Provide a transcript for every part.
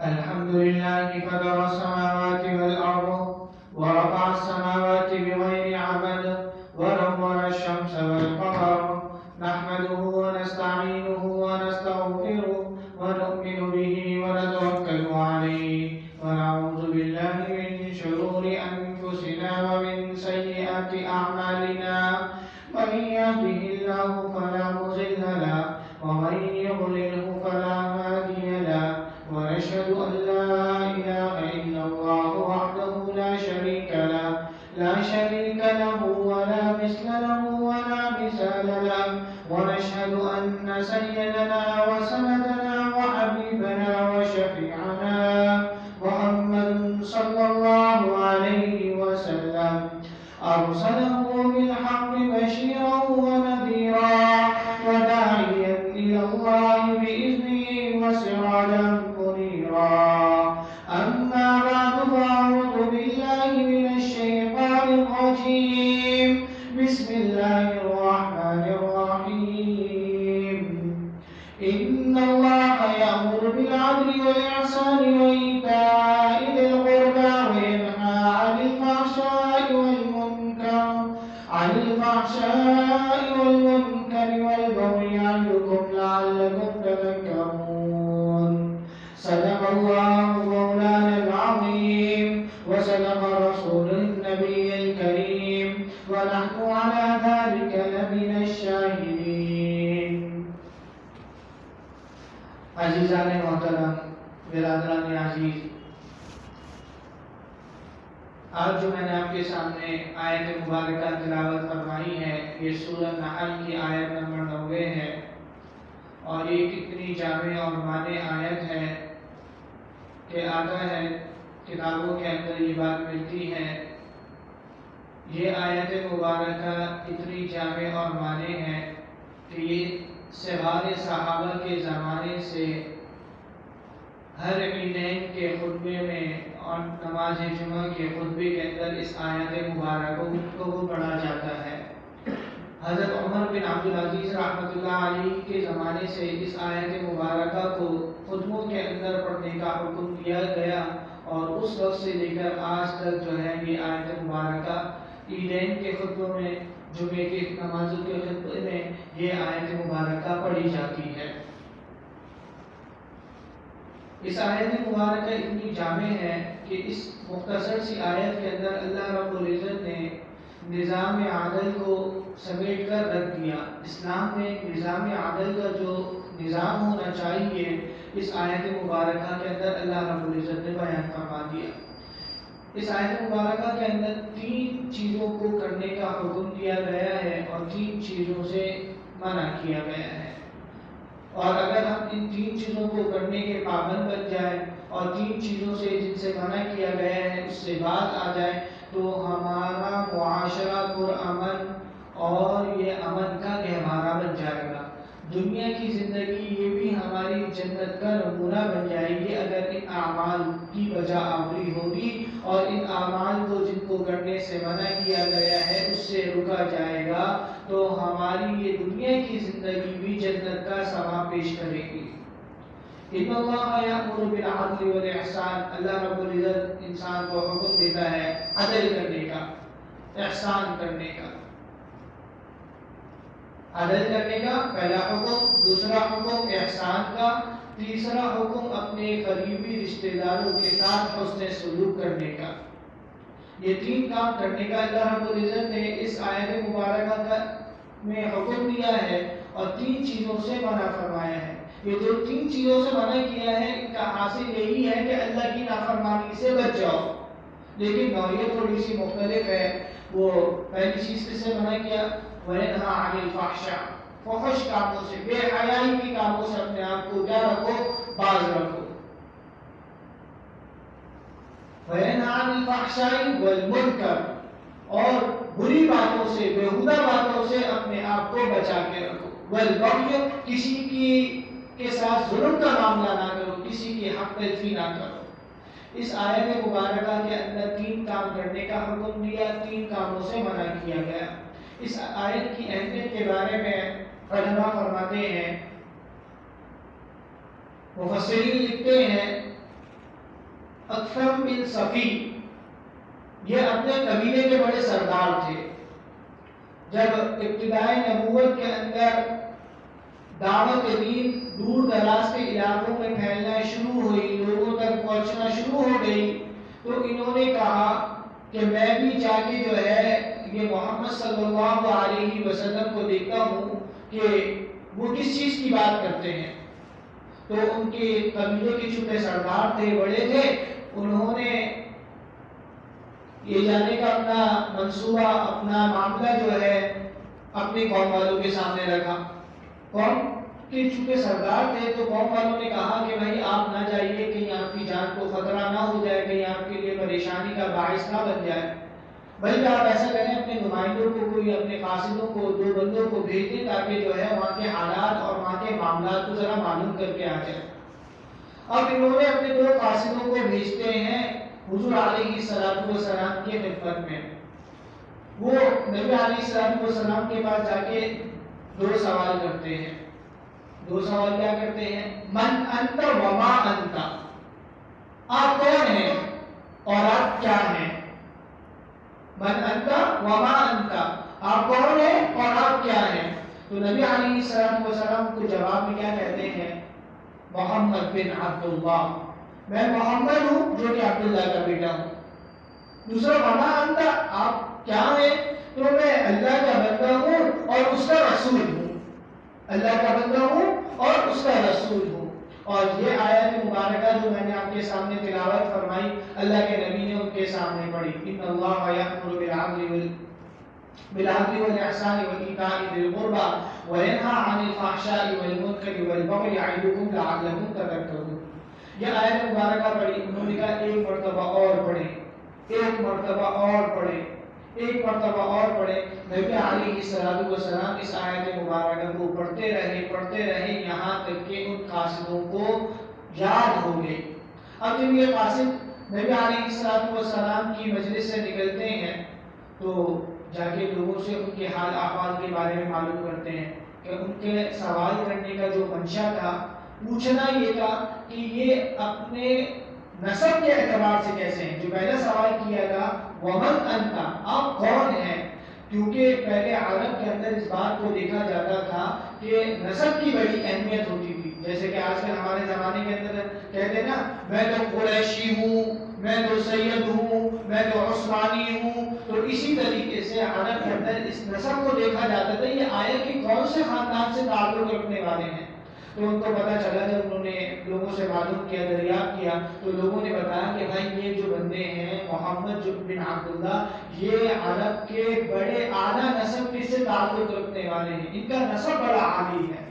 الحمد لله فطر السماوات والأرض ورفع السماوات بغير عمد ونور الشمس والقمر نحمده ونستعينه ونستغفره ونؤمن به ونتوكل عليه ونعوذ بالله من شرور أنفسنا ومن سيئات أعمالنا من يهده الله فلا مضل له ومن يضلله فلا هادي له ونشهد أن لا إله إلا الله وحده لا شريك له ولا مثل له ولا مثال له ونشهد أن سيدنا وسندنا وحبيبنا وشفيعنا محمد صلى الله عليه وسلم أرسله بالحق بشيرا ونذيرا وداعيا إلى الله بإذنه وسراجا منيرا أما بعد فأعوذ بالله من الشيطان الرجيم بسم الله الرحمن الرحيم إن الله يأمر بالعدل والإحسان وإيتاء ذي القربى وينهى عن الفحشاء والمنكر والبغي يعظكم لعلكم تذكرون صدق الله مولانا العظيم وصدق رسوله النبي الكريم ونحن على ذلك لمن الشاهدين. عزیزان محترم، برادران عزیز، آج جو میں نے آپ کے سامنے آیت مبارکہ تلاوت فرمائی ہے یہ سورہ نحل کی آیت نمبر 90 ہے اور یہ کتنی جامع اور مانع آیت ہے کہ آتا ہے کتابوں کے اندر یہ بات ملتی ہے. یہ آیت مبارکہ اتنی جامع اور مانع ہے کہ یہ صغار صحابہ کے زمانے سے ہر عیدین کے خطبے میں اور نماز جمعہ کے خطبے کے اندر اس آیت مبارکہ کو پڑھا جاتا ہے. حضرت عمر بن عبدالعزیز رحمۃ اللہ علیہ کے زمانے سے اس آیت مبارکہ کو خطبوں کے اندر پڑھنے کا حکم دیا گیا اور اس وقت سے لے کر آج تک جو ہے یہ آیت مبارکہ عیدین کے خطبوں میں، جمعے کی نمازوں کے خطبے میں یہ آیت مبارکہ پڑھی جاتی ہے. اس آیت مبارکہ اتنی جامع ہے کہ اس مختصر سی آیت کے اندر اللہ رب العزت نے نظام عدل کو سمیٹ کر رکھ دیا. اسلام میں نظام عدل کا جو نظام ہونا چاہیے اس آیت مبارکہ کے اندر اللہ رب العزت نے بیان فرما دیا. اس آیت مبارکہ کے اندر 3 چیزوں کو کرنے کا حکم دیا گیا ہے اور 3 چیزوں سے منع کیا گیا ہے. اور اگر ہم ان 3 چیزوں کو کرنے کے پابند بن جائیں اور 3 چیزوں سے جن سے منع کیا گیا ہے اس سے بات آ جائے تو ہمارا معاشرہ پرامن اور یہ امن کا گہوارہ بن جائے گا. دنیا کی زندگی یہ بھی ہماری جنت کا نمونہ بن جائے گی اگر ان اعمال کی بجا آوری ہوگی اور ان اعمال کو جن کو کرنے سے منع کیا گیا ہے اس سے رکا جائے گا تو ہماری یہ دنیا کی زندگی بھی جنت کا سما پیش کرے گی. ان اللہ یأمر بالعدل والاحسان، اللہ رب العزت انسان کو حکم دیتا ہے عدل کرنے کا، احسان کرنے کا. عدل کرنے کا پہلا حکم، دوسرا حکم احسان کا، تیسرا حکم اپنے قریبی رشتہ داروں کے ساتھ حسن سلوک کرنے کا. یہ 3 کام کرنے کا اللہ رب العزت نے اس آیت مبارکہ میں حکم دیا ہے اور 3 چیزوں سے منع فرمایا ہے. یہ جو 3 چیزوں سے منع کیا ہے ان کا حاصل یہی ہے کہ اللہ کی نافرمانی سے بچ جاؤ، لیکن نوعیت تھوڑی سی مختلف ہے. وہ پہلی چیز کس سے منع کیا؟ وَيَنْهَا عَنِ الْفَحْشَاءِ، فحش کاموں سے، بے حیائی کی کاموں سے اپنے آپ کو کیا رکھو؟ باز رکھو. وَيَنْهَا عَنِ الْفَحْشَاءِ وَالْمُنكَرِ، اور بری باتوں سے، بیہودہ باتوں سے اپنے آپ کو بچا کے رکھو. وَالْبَغْيِ، کسی کے ساتھ ظلم کا معاملہ نہ کرو، کسی کی حق تلفی نہ کرو. اس آیت مبارکہ کے اندر 3 کام کرنے کا حکم دیا، 3 کاموں سے منع کیا گیا. اس آیت کی اہمیت کے بارے میں علماء فرماتے ہیں مفسرین لکھتے ہیں اکثم بن صفی یہ اپنے قبیلے کے بڑے سردار تھے. جب ابتدائی نبوت کے اندر دعوت دین دور دراز کے علاقوں میں پھیلنا شروع ہوئی، لوگوں تک پہنچنا شروع ہو گئی، تو انہوں نے کہا کہ میں بھی جا کے جو ہے یہ محمد صلی اللہ علیہ وسلم کو دیکھتا ہوں کہ وہ کس چیز کی بات کرتے ہیں. تو ان کے قبیلے کے چھوٹے سردار تھے، بڑے تھے، انہوں نے یہ جانے کا اپنا منصوبہ، اپنا معاملہ جو ہے اپنی قوم والوں کے سامنے رکھا. قوم کے چھوٹے سردار تھے تو قوم والوں نے کہا کہ بھائی آپ نہ جائیے، کہیں آپ کی جان کو خطرہ نہ ہو جائے، کہیں آپ کے لیے پریشانی کا باعث نہ بن جائے، بلکہ آپ ایسا کریں اپنے نمائندوں کو، کوئی اپنے قاصدوں کو، 2 بندوں کو بھیج دیں تاکہ جو ہے وہاں کے حالات اور وہاں کے معاملات کو ذرا معلوم کر کے آ جائے. اب انہوں نے اپنے 2 قاصدوں کو بھیجتے ہیں حضور علیہ السلام کی خدمت میں. وہ نبی علیہ السلام کے پاس جا کے 2 سوال کرتے ہیں. 2 سوال کیا کرتے ہیں؟ من انت وما انت، آپ کون ہیں اور آپ کیا ہیں. من انت وما انت، آپ کون ہیں اور آپ کیا ہیں. تو نبی علیہ السلام کو جواب میں کیا کہتے ہیں؟ محمد بن عبداللہ، میں محمد ہوں جو کہ عبداللہ کا بیٹا ہوں. دوسرا وما انت، آپ کیا ہیں؟ تو میں اللہ کا بندہ ہوں اور اس کا رسول ہوں. اللہ کا بندہ ہوں اور اس کا رسول ہوں. اور یہ آیت مبارکہ جو میں نے آپ کے سامنے تلاوت فرمائی، اللہ کے نبی نے ان کے سامنے پڑھی. ان اللہ یأمر بالعدل والإحسان وإيتاء ذی القربى وینہی عن الفحشاء والمنکر والبغی یعظکم لعلکم تذکرون. یہ آیت مبارکہ پڑھی، انہوں نے کہا ایک مرتبہ اور پڑھیں، ایک مرتبہ اور پڑھیں، ایک مرتبہ اور پڑھیں. نبی علیہ السلام اس آیت مبارکہ کو پڑھتے رہے یہاں تک کہ ان قاصدوں کو یاد ہو گئی. اب جب یہ قاصد نبی علیہ السلام کی مجلس سے نکلتے ہیں تو جا کے لوگوں سے ان کے حال احوال کے بارے میں معلوم کرتے ہیں کہ ان کے سوال کرنے کا جو منشا تھا، پوچھنا یہ تھا کہ یہ اپنے نسب کے اعتبار سے کیسے ہیں. جو پہلا سوال کیا تھا ومن انت، آپ کون ہیں، کیونکہ پہلے عرب کے اندر اس بات کو دیکھا جاتا تھا کہ نسب کی بڑی اہمیت ہوتی تھی. جیسے کہ آج کل ہمارے زمانے کے اندر کہتے ہیں نا، میں تو قریشی ہوں، میں تو سید ہوں، میں تو عثمانی ہوں. تو اسی طریقے سے عرب کے اندر اس نسب کو دیکھا جاتا تھا، یہ آیا کہ کون سے خاندان سے تعلق رکھنے والے ہیں. تو ان کو پتا چلا، جب انہوں نے لوگوں سے معلوم کیا، دریافت کیا، تو لوگوں نے بتایا کہ بھائی یہ جو بندے ہیں محمد بن عبداللہ، یہ عرب کے بڑے اعلیٰ نسب سے تعلق رکھنے والے ہیں، ان کا نسب بڑا عالی ہے.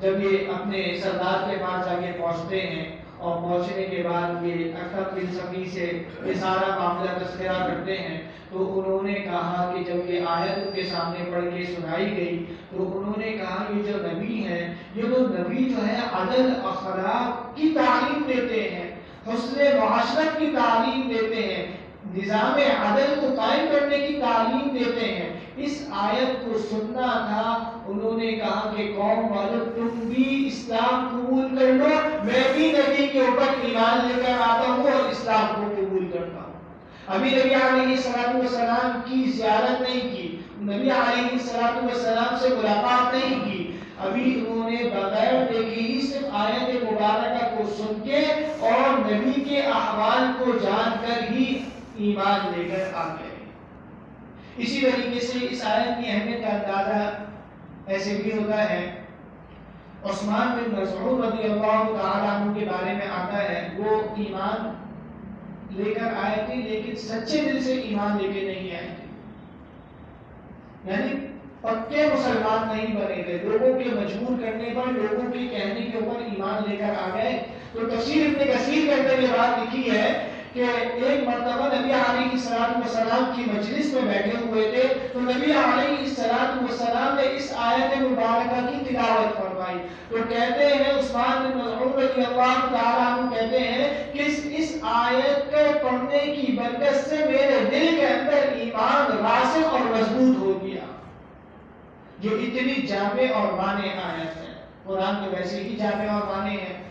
جب یہ اپنے سردار کے پاس جا کے پہنچتے ہیں اور پہنچنے کے بعد یہ اکثر بن صفی سے یہ سارا معاملہ تذکرہ کرتے ہیں، تو انہوں نے کہا کہ جب یہ آیت ان کے سامنے پڑھ کے سنائی گئی تو انہوں نے کہا یہ جو نبی ہیں، یہ تو نبی جو ہے عدل اخلاق کی تعلیم دیتے ہیں، حسن معاشرت کی تعلیم دیتے ہیں، نظام عدل کو قائم کرنے کی تعلیم دیتے ہیں. اس آیت کو سننا تھا. انہوں نے کہا کہ قوم والوں تم بھی اسلام قبول کر لو، میں بھی نبی کے اوپر ایمان لے کر آتا ہوں اور اسلام کو قبول کرتا ہوں. ابھی نبی علیہ السلام کی زیارت نہیں کی، نبی علیہ السلام سے ملاقات نہیں کی، ابھی انہوں نے بغیر دیکھے ہی صرف آیت مبارکہ کو سن کے اور نبی کے احوال کو جان کر ہی ایمان لے کر آ گئے. اسی طریقے سے اس آیت کی اہمیت کا اندازہ ایسے بھی ہوتا ہے. عثمان بن مسعود رضی اللہ تعالیٰ عنہ کے بارے میں آتا ہے، وہ ایمان لے کر آئے تھے لیکن سچے دل سے ایمان لے کے نہیں آئے تھے، یعنی پکے مسلمان نہیں بنے تھے، لوگوں کے مجبور کرنے پر، لوگوں کے کہنے کے اوپر ایمان لے کر آ گئے. تو تفسیر ابن کثیر کے اندر یہ بات لکھی ہے کہ ایک مرتبہ نبی علیہ السلام کی مجلس میں بیٹھے ہوئے تھے تو نبی علیہ السلام نے اس آیت مبارکہ کی تلاوت فرمائی. تو کہتے ہیں عثمان بن مسعود رضی اللہ تعالیٰ عنہ کہتے ہیں کہ اس آیت کے پڑھنے کی برکت سے میرے دل کے اندر ایمان راسخ اور مضبوط ہو گیا. جو اتنی جامع اور مانع آیت ہے، قرآن کے ویسے ہی جامع اور مانع ہے.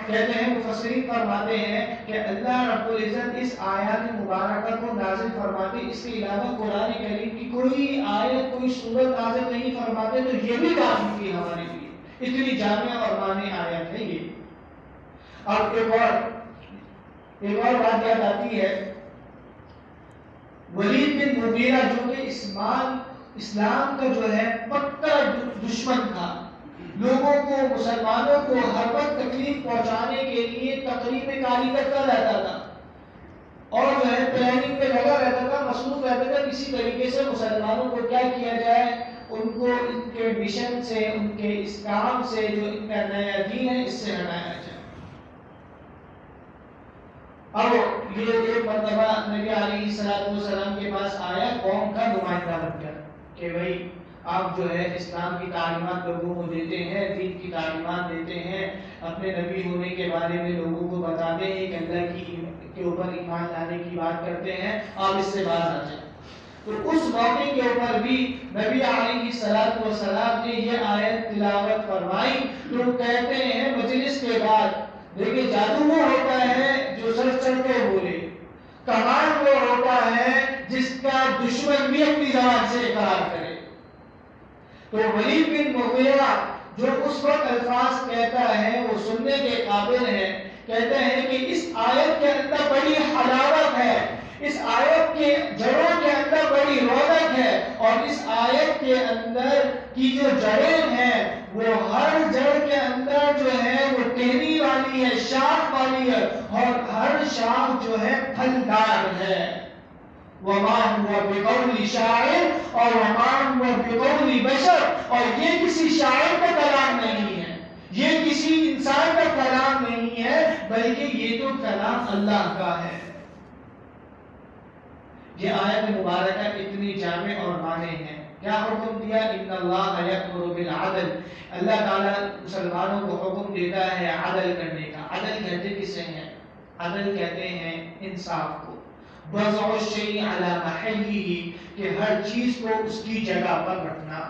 کہتے ہیں مفسرین فرماتے ہیں کہ اللہ رب العزت اس آیات مبارکہ کو نازل فرماتے، اس کے علاوہ قرآن کریم کی کوئی آیت کوئی سورت نازل نہیں فرماتے تو یہ بھی کافی تھی ہمارے لیے، اتنی جامع اور مانع آیت ہے یہ۔ اب ایک اور بات یاد آتی ہے، ولید بن مغیرہ جو کہ اسلام کا جو ہے پکا دشمن تھا، لوگوں کو مسلمانوں کو ہر وقت تکلیف پہنچانے کے لیے تقریب کاری کرتا رہتا تھا اور جو ہے پلاننگ پہ لگا رہتا تھا، مصروف رہتا تھا کسی طریقے سے مسلمانوں کو کیا کیا جائے، ان کو ان کے مشن سے، ان کے اس کام سے جو ان کا نیا دین ہے اس سے ہٹایا جائے۔ اب یہ ایک مرتبہ نبی علیہ السلام کے پاس آیا قوم کا نمائندہ بن کر کہ بھائی آپ جو ہے اسلام کی تعلیمات لوگوں کو دیتے ہیں، دین کی تعلیمات دیتے ہیں، اپنے نبی ہونے کے بارے میں لوگوں کو بتاتے ہیں کہ اللہ کے اوپر ایمان لانے کی بات کرتے ہیں، آپ اس سے باز آ جائیں۔ تو اس موقع کے اوپر بھی نبی علیہ السلام نے یہ آیت تلاوت فرمائی تو کہتے ہیں مجلس کے بعد، دیکھیں جادو وہ ہوتا ہے جو سر چڑھ کے بولے، کمال وہ ہوتا ہے جس کا دشمن بھی اپنی زبان سے اقرار کرے۔ تو ولید بن مغیرہ جو اس وقت الفاظ کہتا ہے وہ سننے کے قابل ہے، کہتے ہیں کہ اس آیت کے اندر بڑی حلاوت ہے، اس آیت کے جڑوں کے اندر بڑی رونق ہے، اور اس آیت کے اندر کی جو جڑیں ہیں وہ ہر جڑ کے اندر جو ہے وہ ٹہنی والی ہے، شاخ والی ہے، اور ہر شاخ جو ہے پھلدار ہے۔ وَمَا هُوَ بِقَوْلِ شَاعِرٍ اور وَمَا هُوَ بِقَوْلِ بَشَرٍ، اور یہ کسی شاعر کا کلام نہیں ہے، یہ کسی انسان کا کلام نہیں ہے، بلکہ یہ تو کلام اللہ کا ہے۔ یہ آیت مبارکہ اتنی جامع اور مانع ہے۔ کیا حکم دیا؟ ان اللہ یأمر بالعدل، اللہ تعالیٰ مسلمانوں کو حکم دیتا ہے عدل کرنے کا۔ عدل کہتے کسے ہیں؟ عدل کہتے ہیں انصاف کو، وضع الشیء علی محلہ، کہ ہر چیز کو اس کی جگہ پر رکھنا۔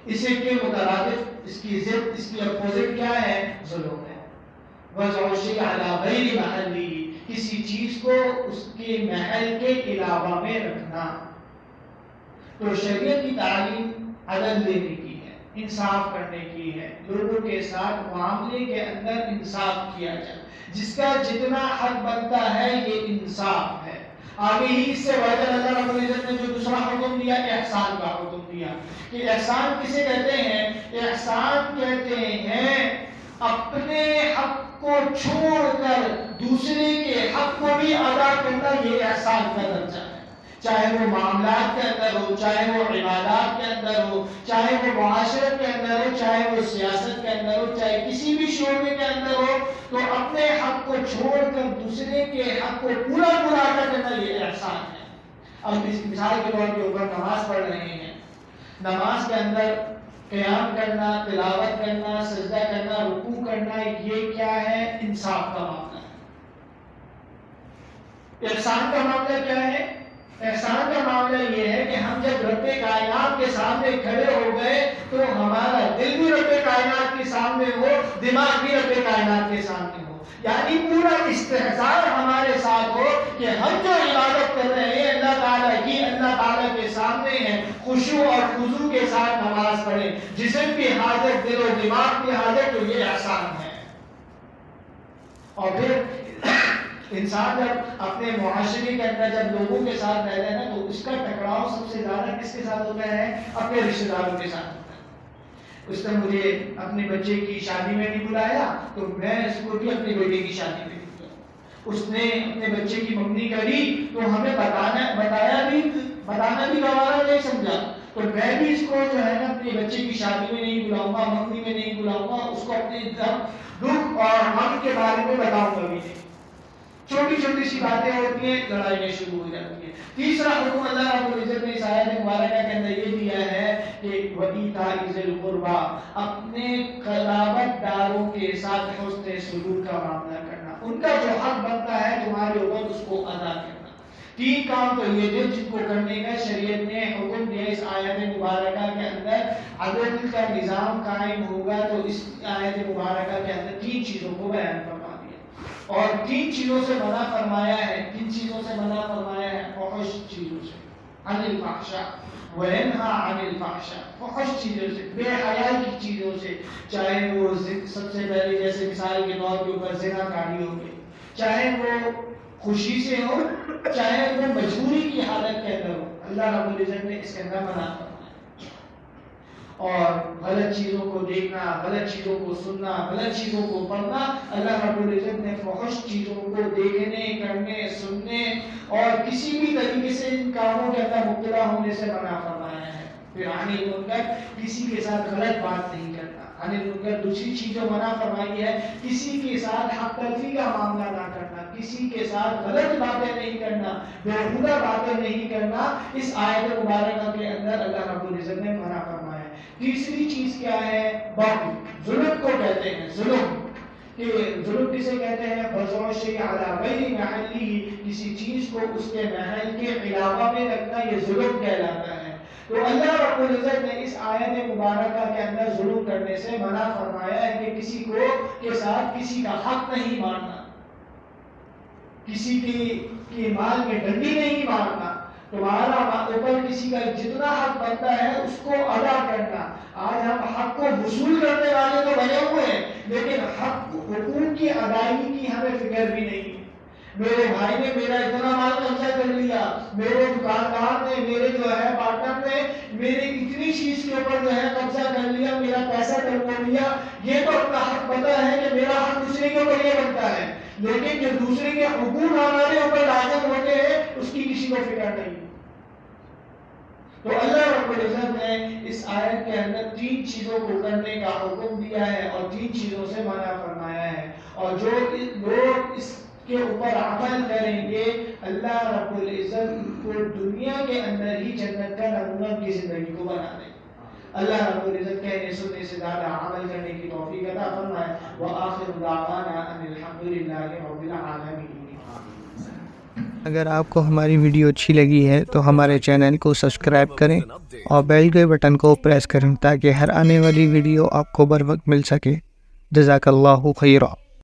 اسے کے مترادف اس کی ضد، اس کی اپوزٹ کیا ہے؟ ظلم ہے۔ وضع الشیء علی غیر محلہ، کسی چیز کو اس کے محل کے علاوہ میں رکھنا۔ تو شریعت کی تعلیم عدل دینے کی ہے، انصاف کرنے کی ہے، لوگوں کے ساتھ معاملے کے اندر انصاف کیا جائے، جس کا جتنا حق بنتا ہے یہ انصاف ہے۔ آگے ہی اس سے بڑھ کر اللہ رب العزت نے جو دوسرا حکم دیا، احسان کا حکم دیا، کہ احسان کسے کہتے ہیں؟ احسان کہتے ہیں اپنے حق کو چھوڑ کر دوسرے کے حق کو بھی ادا کرنا، یہ احسان کا درجہ ہے۔ چاہے وہ معاملات کے اندر ہو، چاہے وہ عبادات کے اندر ہو، چاہے وہ معاشرت کے اندر ہو، چاہے وہ سیاست کے اندر ہو، چاہے کسی بھی شعبے کے اندر ہو، تو اپنے حق کو چھوڑ کر دوسرے کے حق کو پورا ادا کرنا یہ احسان ہے۔ اب اس مثال کے طور کے اوپر نماز پڑھ رہے ہیں، نماز کے اندر قیام کرنا، تلاوت کرنا، سجدہ کرنا، رکوع کرنا، یہ کیا ہے؟ انصاف کا معاملہ ہے۔ احسان کا معاملہ کیا ہے؟ احسان کا معاملہ یہ ہے کہ ہم جب رب کائنات کے سامنے کھڑے ہو گئے تو ہمارا دل بھی رب کائنات کے سامنے ہو، دماغ بھی رب کائنات کے سامنے ہو، یعنی پورا استحضار ہمارے ساتھ ہو کہ ہم جو عبادت کر رہے ہیں اللہ تعالیٰ کی، اللہ تعالیٰ کے سامنے ہیں، خشوع اور خضوع کے ساتھ نماز پڑھیں، جسم بھی حاضر، دل و دماغ بھی حاضر، تو یہ احسان ہے۔ اور پھر انسان جب اپنے معاشرے کے اندر جب لوگوں کے ساتھ رہتا ہے نا تو اس کا ٹکراؤ سب سے زیادہ کس کے ساتھ ہوتا ہے؟ اپنے رشتہ داروں کے ساتھ ہوتا ہے۔ اس نے مجھے اپنے بچے کی شادی میں نہیں بلایا تو میں اس کو بھی اپنے بیٹے کی شادی میں نہیں بلایا۔ اس نے اپنے بچے کی منگنی کری تو ہمیں بتانا بھی گوارا نہیں سمجھا، تو میں بھی اس کو جو ہے نا اپنے بچے کی شادی میں نہیں بلاؤں گا، منگنی میں نہیں بلاؤں گا، اس کو اپنے دکھ اور غم کے بارے میں بتاؤں گا بھی نہیں۔ چھوٹی چھوٹی سی باتیں ہوتی ہیں، لڑائیاں شروع ہو جاتی ہیں۔ تیسرا حکم اللہ رب العزت نے اس آیت مبارکہ کے اندر یہ دیا ہے کہ وَإِيتَاءِ ذِي الْقُرْبَىٰ، اپنے قرابت داروں کے ساتھ حسن سلوک کا معاملہ کرنا، ان کا جو حق بنتا ہے تمہارے اوپر اس کو ادا کرنا۔ تین کام تو یہ جو جن کو کرنے کا شریعت نے حکم دیا اس آیت مبارکہ کے اندر، عدل کا نظام قائم ہوگا تو اس آیت مبارکہ کے اندر تین چیزوں کو بیان فرما دیا، اور تین چیزوں سے منع فرمایا ہے، کن چیزوں سے منع فرمایا ہے؟ فحش چیزوں سے، عن الفحشاء وینہا عن الفحشاء، فحش چیزوں سے، بے حیائی کی چیزوں سے، چاہے وہ سب سے پہلے جیسے مثال کے طور کے اوپر زنا کاری ہو گئی، چاہے وہ خوشی سے ہو، چاہے وہ مجبوری کی حالت کے اندر ہو، اللہ رب العزت نے اس کے اندر منع فرمایا۔ اور غلط چیزوں کو دیکھنا، غلط چیزوں کو سننا، غلط چیزوں کو پڑھنا، اللہ رب العزت نے فحش چیزوں کو دیکھنے، کرنے، سننے اور کسی بھی طریقے سے ان کاموں کے اندر مبتلا ہونے سے منع فرمایا ہے۔ پھر عن المنکر، کسی کے ساتھ غلط بات نہیں کرنا۔ عن المنکر دوسری چیز جو منع فرمائی ہے، کسی کے ساتھ حق تلفی کا معاملہ نہ کرنا، کسی کے ساتھ غلط باتیں نہیں کرنا، بیہودہ باتیں نہیں کرنا، اس آیت مبارکہ کے اندر اللہ رب العزت نے منع فرمایا۔ تیسری چیز کیا ہے؟ باغی، ظلم کو کہتے ہیں، ظلم کہ ظلم کسے کہتے ہیں؟ بزع الشیء علی غیر محلہ، کسی چیز کو اس کے محل کے علاوہ میں رکھنا، یہ ظلم کہلاتا ہے۔ تو اللہ رب العزت نے اس آیت مبارکہ کے اندر ظلم کرنے سے منع فرمایا ہے کہ کسی کو کے ساتھ کسی کا حق نہیں ماننا، کسی کی مال میں ڈنڈی نہیں مارنا، تمہارا اوپر کسی کا جتنا حق بنتا ہے اس کو ادا کرنا۔ آج ہم حق کو وصول کرنے والے تو بنے ہوئے ہیں، لیکن حقوق کی ادائیگی کی ہمیں فکر بھی نہیں۔ میرے بھائی نے میرا اتنا مال قبضہ کر لیا، میرے دکاندار نے، میرے جو ہے پارٹنر نے میری اتنی چیز کے اوپر جو ہے قبضہ کر لیا، میرا پیسہ ٹربو لیا، یہ تو اپنا حق پتا ہے کہ میرا حق دوسرے کے اوپر یہ بنتا ہے، لیکن جو دوسرے کے حقوق ہمارے اوپر لازم ہوتے ہیں اس کی کسی کو فکر نہیں۔ تو اللہ رب العزت نے اس آیت کے اندر تین چیزوں کو کرنے کا حکم دیا ہے اور تین چیزوں سے منع فرمایا ہے، اور جو لوگ اس کے اوپر عمل کریں گے اللہ رب العزت ان کو دنیا کے اندر ہی جنت کا نمونہ کی زندگی کو بنا دے۔ اللہ رب العزت کہنے سننے سے زیادہ عمل کرنے کی توفیق عطا فرمائے۔ وآخر دعوانا ان الحمد للہ رب العالمین۔ اگر آپ کو ہماری ویڈیو اچھی لگی ہے تو ہمارے چینل کو سبسکرائب کریں اور بیل کے بٹن کو پریس کریں تاکہ ہر آنے والی ویڈیو آپ کو بر وقت مل سکے۔ جزاک اللہ خیرا۔